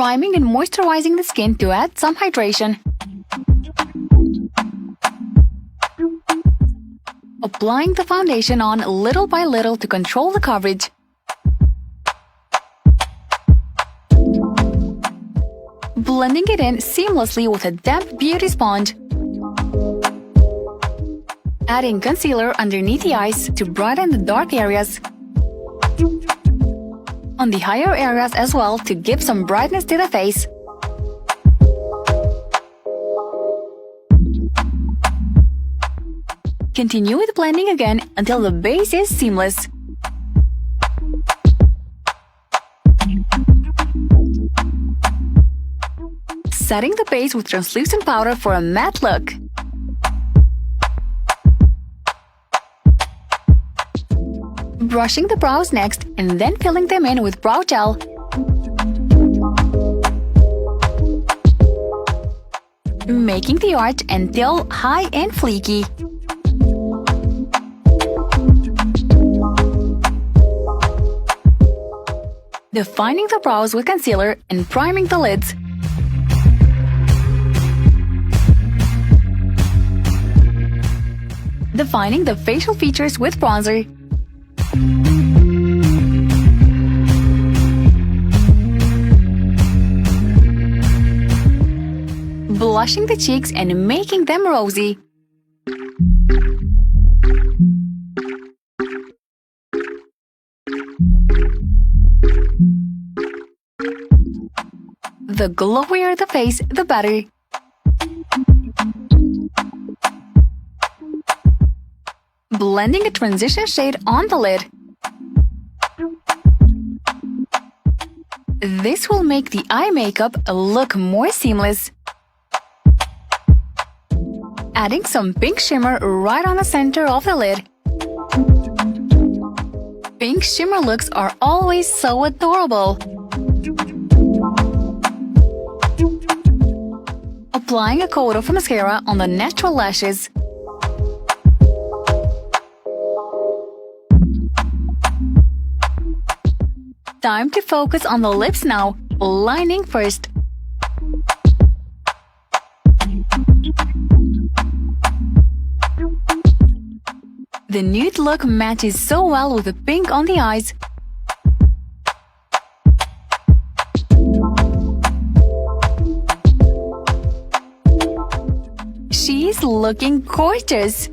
priming and moisturizing the skin to add some hydration. Applying the foundation on little by little to control the coverage. Blending it in seamlessly with a damp beauty sponge. Adding concealer underneath the eyes to brighten the dark areas. On the higher areas as well to give some brightness to the face. Continue with blending again until the base is seamless. Setting the base with translucent powder for a matte look. Brushing the brows next and then filling them in with brow gel. Making the arch and tail high and fleeky. Defining the brows with concealer and priming the lids. Defining the facial features with bronzer. Blushing the cheeks and making them rosy. The glowier the face, the better. Blending a transition shade on the lid. This will make the eye makeup look more seamless. Adding some pink shimmer right on the center of the lid. Pink shimmer looks are always so adorable. Applying a coat of mascara on the natural lashes. Time to focus on the lips now, lining first. The nude look matches so well with the pink on the eyes. She's looking gorgeous!